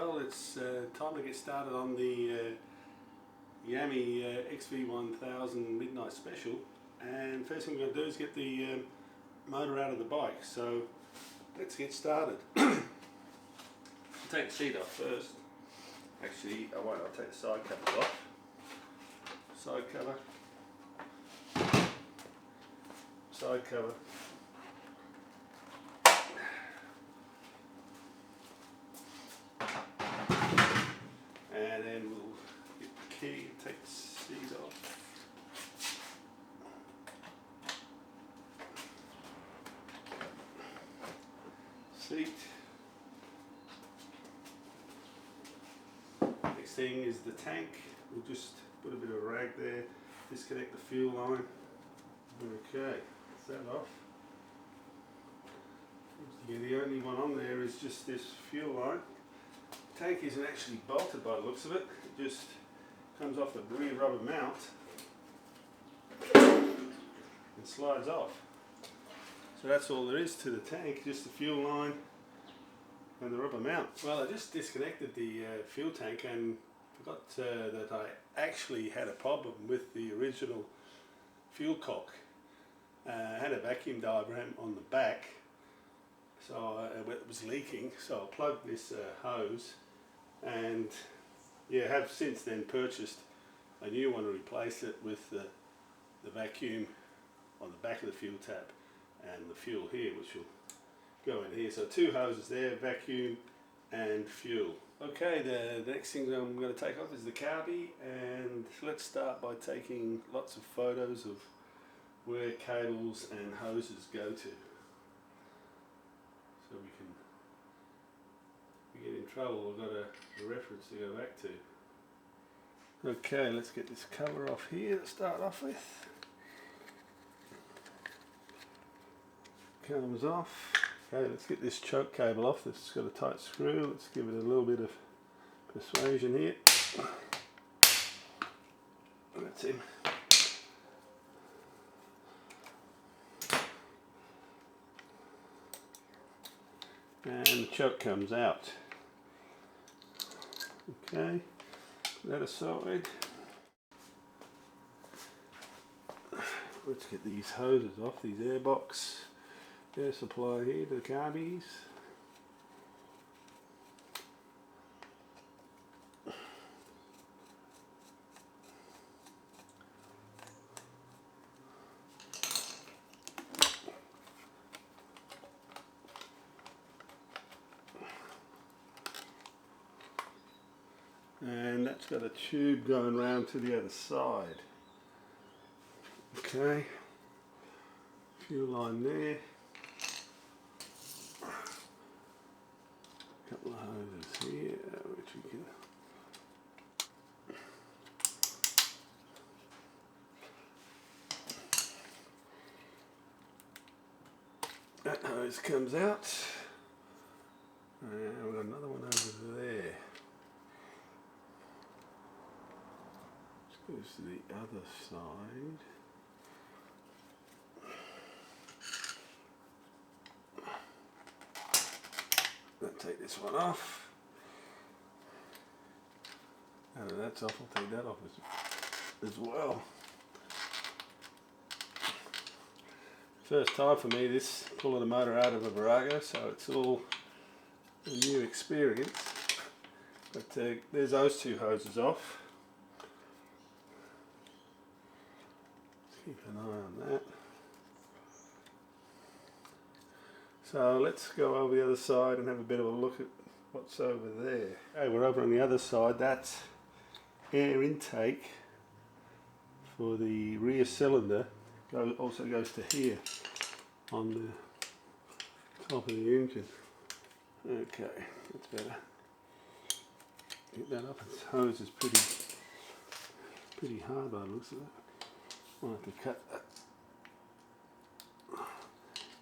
Well, it's time to get started on the Yamaha XV1000 Midnight Special, and first thing we're going to do is get the motor out of the bike, so let's get started. I'll take the seat off first. Actually, I won't, I'll take the side cover off. Side cover. Side cover. And then we'll get the key and take the seat off. Seat. Next thing is the tank. We'll just put a bit of rag there, disconnect the fuel line. Okay, that's that off. Yeah, the only one on there is just this fuel line. Tank isn't actually bolted by the looks of it. It just comes off the rear rubber mount and slides off. So that's all there is to the tank, just the fuel line and the rubber mount. Well, I just disconnected the fuel tank and forgot that I actually had a problem with the original fuel cock. I had a vacuum diagram on the back, so it was leaking, so I plugged this hose, and yeah, have since then purchased a new one to replace it with the vacuum on the back of the fuel tap and the fuel here, which will go in here. So two hoses there, vacuum and fuel. Okay, the next thing I'm going to take off is the carby, and let's start by taking lots of photos of where cables and hoses go to, so we can, if we get in trouble, we've got a reference to go back to. Okay, let's get this cover off here to start off with. Comes off. Okay, let's get this choke cable off. This has got a tight screw. Let's give it a little bit of persuasion here. That's him. And the choke comes out. Okay, that aside, let's get these hoses off, these airbox air supply here to the carbies. And that's got a tube going round to the other side. Okay, fuel line there. A couple of hoses here, which we can. That hose comes out, and we've got another one over there. Goes to the other side. I'll take this one off. Now that that's off, I'll take that off as well. First time for me this, pulling a motor out of a Virago, so it's all a new experience. But there's those two hoses off. Keep an eye on that. So let's go over the other side and have a bit of a look at what's over there. Okay, we're over on the other side. That's air intake for the rear cylinder. Also goes to here on the top of the engine. Okay, that's better. Get that up. Its hose is pretty hard by the looks of it. I'll have to cut that.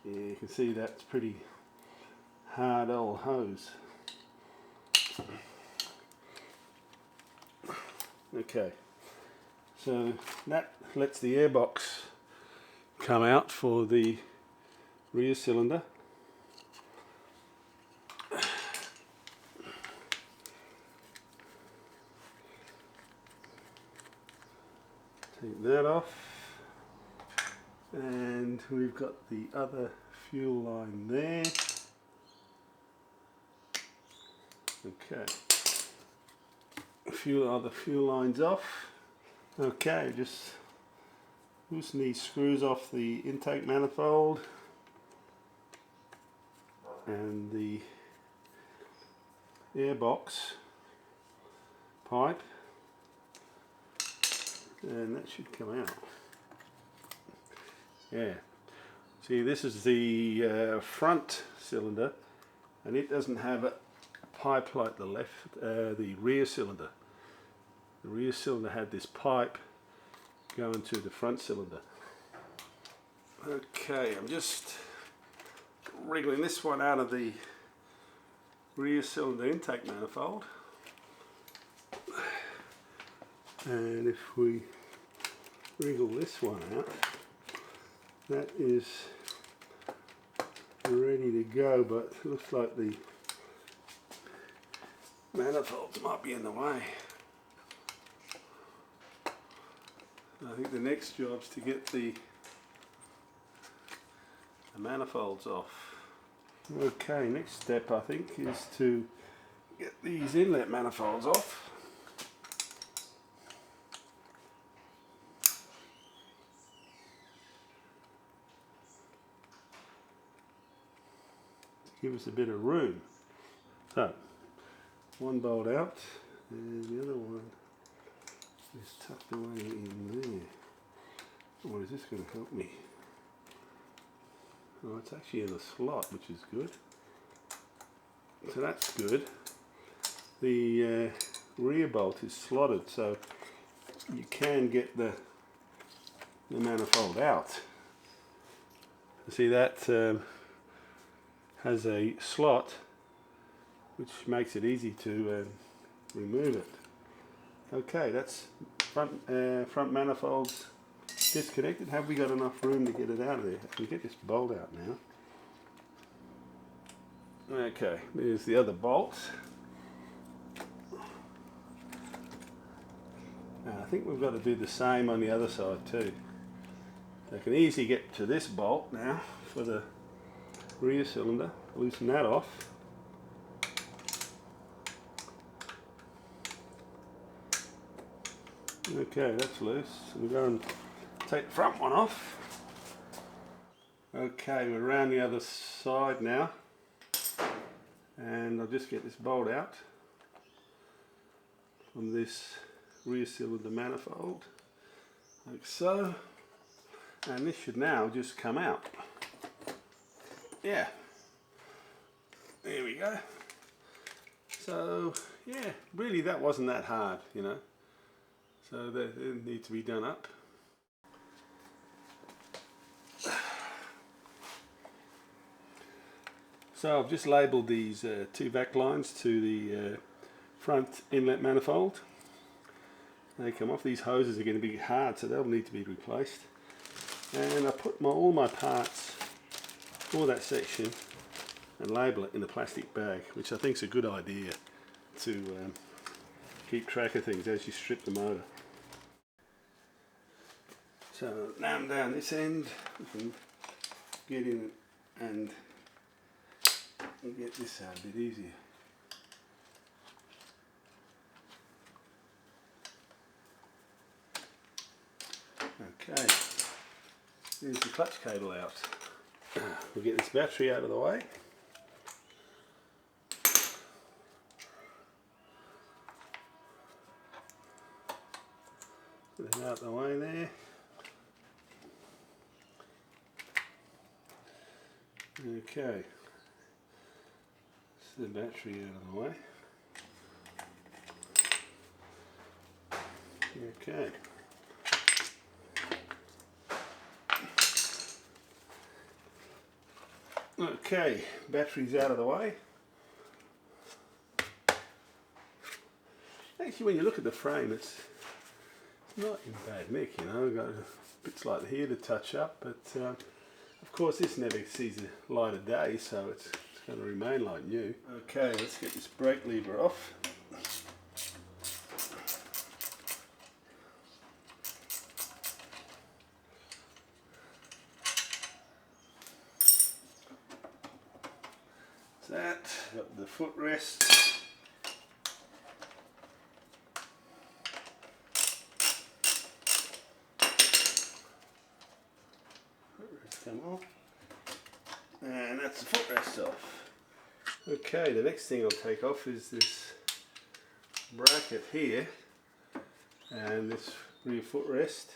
Yeah, you can see that's pretty hard old hose. Okay, so that lets the airbox come out for the rear cylinder. Take that off, and we've got the other fuel line there. Okay, other fuel lines off. Okay, just loosen these screws off the intake manifold and the airbox pipe, and that should come out. Yeah, see, this is the front cylinder, and it doesn't have a pipe like the rear cylinder. The rear cylinder had this pipe going to the front cylinder. Okay, I'm just wriggling this one out of the rear cylinder intake manifold, and if we wriggle this one out, that is ready to go, but it looks like the manifolds might be in the way. I think the next job is to get the manifolds off. Okay, next step I think is to get these inlet manifolds off. To give us a bit of room. So, one bolt out, and the other one is tucked away in there. Or is this going to help me? Oh, it's actually in a slot, which is good. So that's good. The rear bolt is slotted, so you can get the manifold out. See, that has a slot, which makes it easy to remove it. Okay, that's front manifolds disconnected. Have we got enough room to get it out of there? I can get this bolt out now. Okay, there's the other bolt. I think we've got to do the same on the other side too. I can easily get to this bolt now for the rear cylinder. Loosen that off. Okay, that's loose. We'll go and take the front one off. Okay, we're around the other side now, and I'll just get this bolt out from this rear cylinder manifold, like so, and this should now just come out. Yeah, there we go. So yeah, really that wasn't that hard, you know. So they need to be done up. So I've just labelled these two vac lines to the front inlet manifold. They come off. These hoses are going to be hard, so they'll need to be replaced. And I put all my parts for that section and label it in a plastic bag, which I think is a good idea to keep track of things as you strip the motor. So now I'm down this end, we can get in and get this out a bit easier. Okay, there's the clutch cable out. We'll get this battery out of the way. Get it out of the way there. Okay, so the battery out of the way. Okay. Okay, battery's out of the way. Actually, when you look at the frame, it's not in bad nick, you know. Got bits like here to touch up, but of course this never sees the light of day, so it's going to remain like new. Okay, let's get this brake lever off. that. Got the footrest. Footrest come off. And that's the footrest off. Okay, the next thing I'll take off is this bracket here, and this rear footrest,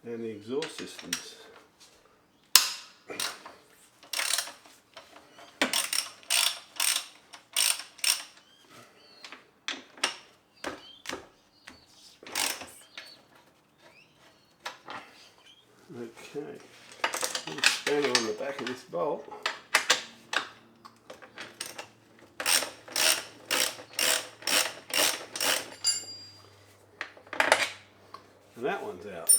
and the exhaust systems. Okay, little spanner on the back of this bolt. And that one's out.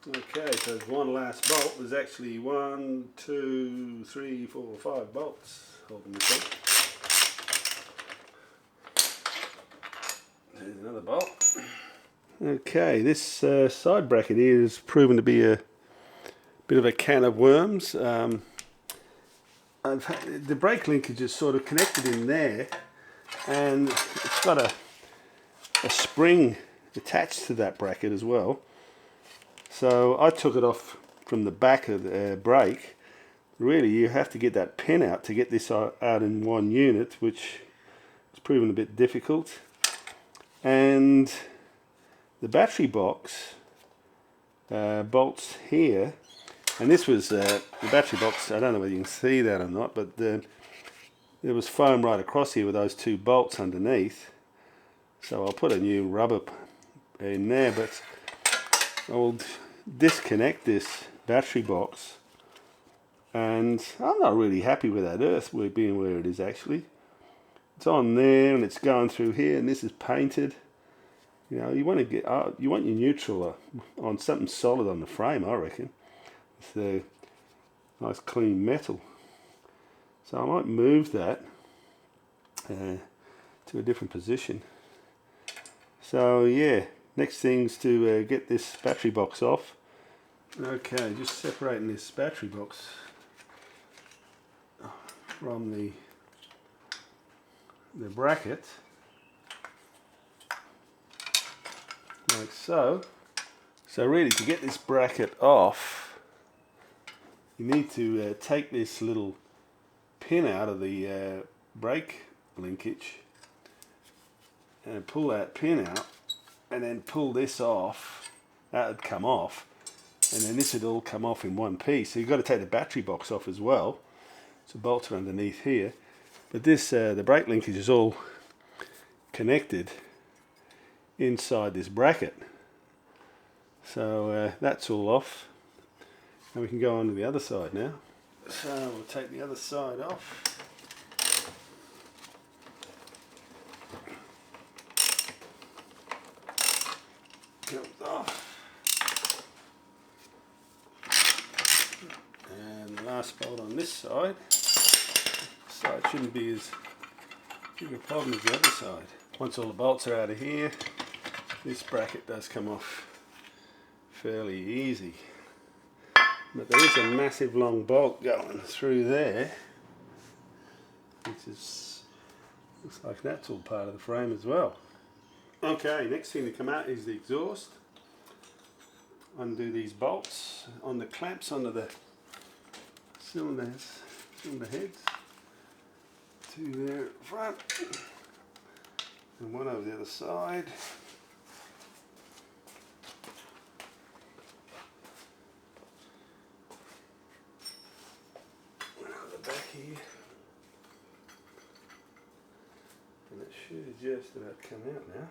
Okay, so there's one last bolt. There's actually 1, 2, 3, 4, 5 bolts holding this up. There's another bolt. Okay, this side bracket here has proven to be a bit of a can of worms. The brake linkage is sort of connected in there, and it's got a spring attached to that bracket as well. So I took it off from the back of the brake. Really, you have to get that pin out to get this out in one unit, which has proven a bit difficult. And the battery box bolts here, and this was the battery box. I don't know whether you can see that or not, but there was foam right across here with those 2 bolts underneath. So I'll put a new rubber in there, but I'll disconnect this battery box, and I'm not really happy with that earth being where it is actually. It's on there and it's going through here, and this is painted. You know, you want to get you want your neutral on something solid on the frame, I reckon. It's a nice clean metal. So I might move that to a different position. So yeah, next thing's to get this battery box off. Okay, just separating this battery box from the bracket, like so. So really, to get this bracket off, you need to take this little pin out of the brake linkage and pull that pin out, and then pull this off. That would come off, and then this would all come off in one piece. So you've got to take the battery box off as well. So bolts are underneath here, but this the brake linkage is all connected inside this bracket. So that's all off, and we can go on to the other side now. So we'll take the other side off. Comes off, and the last bolt on this side. Side shouldn't be as big a problem as the other side. Once all the bolts are out of here, this bracket does come off fairly easy. But there is a massive long bolt going through there, which is, looks like that's all part of the frame as well. Okay, next thing to come out is the exhaust. Undo these bolts on the clamps under the cylinder heads. 2 there at the front, and 1 over the other side. One at the back here, and it should just about come out now.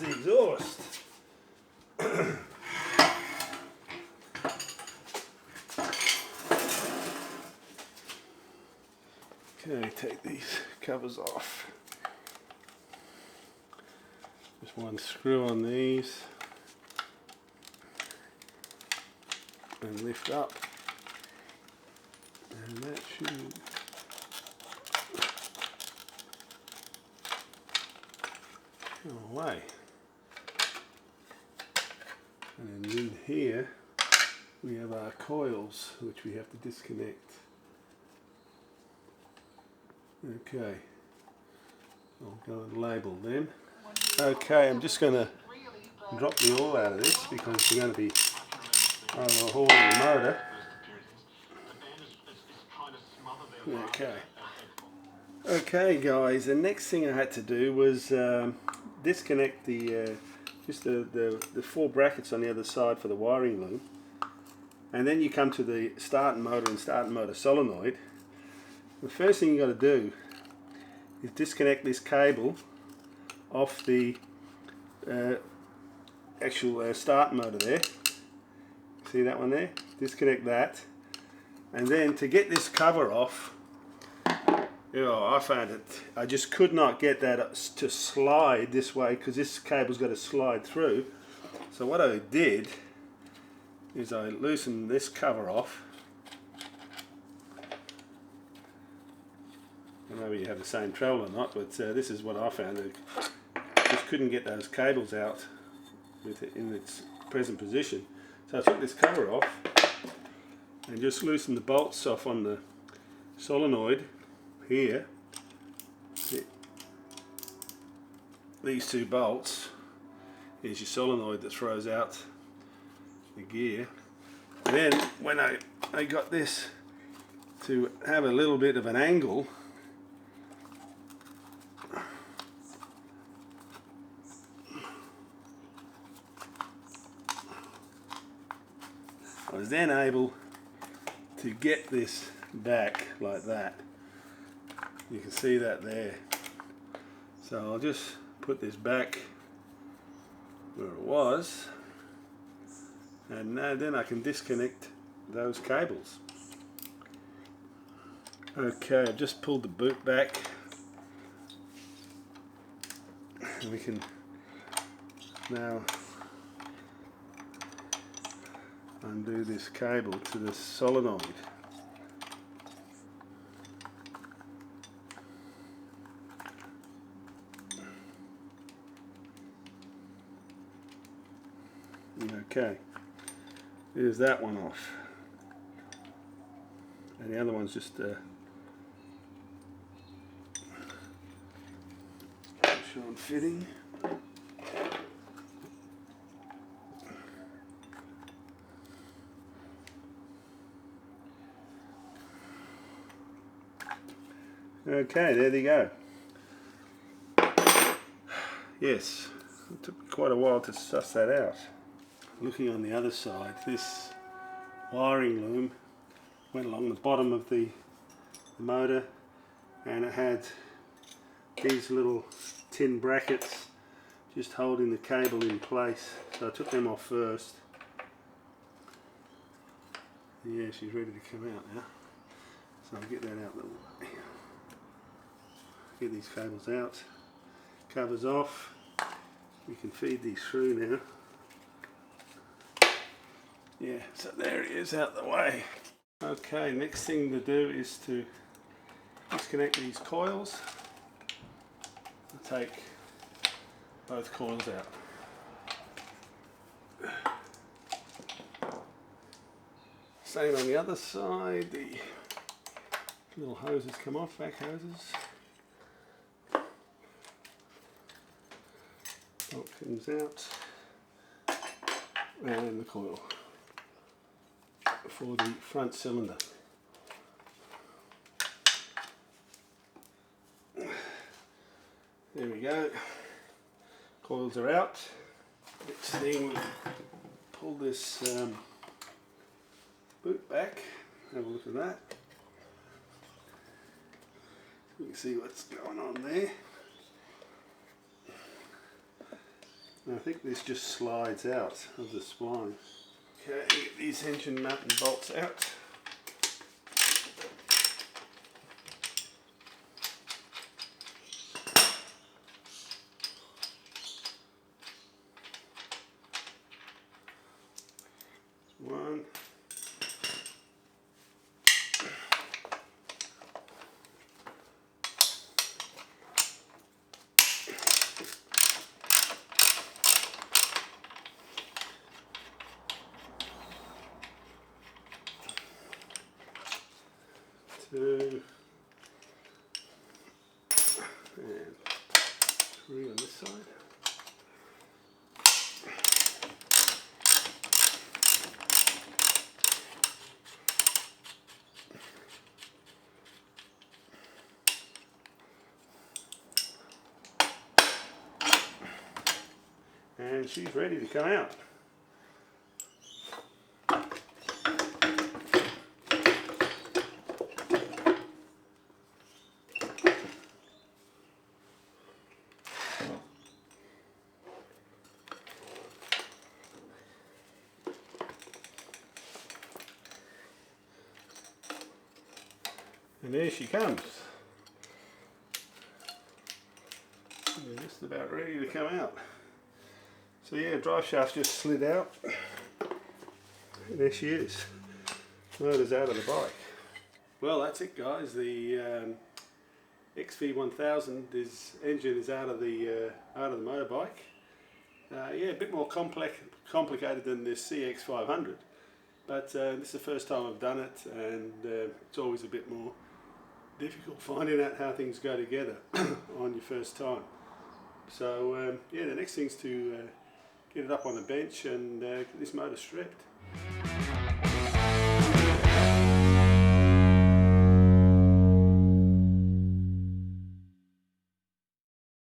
The exhaust. Okay, take these covers off. Just 1 screw on these and lift up, and that should away. And then in here we have our coils which we have to disconnect. Okay, I'll go and label them. Okay, I'm just going to drop the oil out of this because we're going to be overhauling the motor. Okay guys, the next thing I had to do was disconnect the just the 4 brackets on the other side for the wiring loom, and then you come to the starting motor and starting motor solenoid. The first thing you got to do is disconnect this cable off the actual starting motor there. See that one there? Disconnect that, and then to get this cover off, I found it, I just could not get that to slide this way because this cable's got to slide through. So what I did is I loosened this cover off. I don't know whether you have the same trouble or not, but this is what I found. I just couldn't get those cables out with it in its present position. So I took this cover off and just loosened the bolts off on the solenoid here. These 2 bolts, here's your solenoid that throws out the gear. And then when I got this to have a little bit of an angle, I was then able to get this back like that. You can see that there. So I'll just put this back where it was, and then I can disconnect those cables. Okay, I've just pulled the boot back, and we can now undo this cable to the solenoid. Okay, there's that one off, and the other one's just showing fitting. Okay, there they go. Yes, it took quite a while to suss that out. Looking on the other side, this wiring loom went along the bottom of the motor, and it had these little tin brackets just holding the cable in place. So I took them off first. Yeah, she's ready to come out now. So I'll get that out of the way. Get these cables out. Covers off. We can feed these through now. Yeah, so there it is out the way. Okay, next thing to do is to disconnect these coils and take both coils out. Same on the other side, the little hoses come off, back hoses. Bolt comes out, and the coil for the front cylinder. There we go. Coils are out. Next thing, pull this boot back. Have a look at that. You can see what's going on there. And I think this just slides out of the spline. Okay, get these engine nut and bolts out. One. 2, and 3 on this side. And she's ready to come out. And there she comes. They're just about ready to come out. So yeah, drive shaft just slid out. And there she is. Motor's out of the bike. Well, that's it, guys. The XV1000 engine is out of the motorbike. Yeah, a bit more complicated than this CX500, but this is the first time I've done it, and it's always a bit more difficult finding out how things go together on your first time. So yeah, the next thing's to get it up on the bench and get this motor stripped.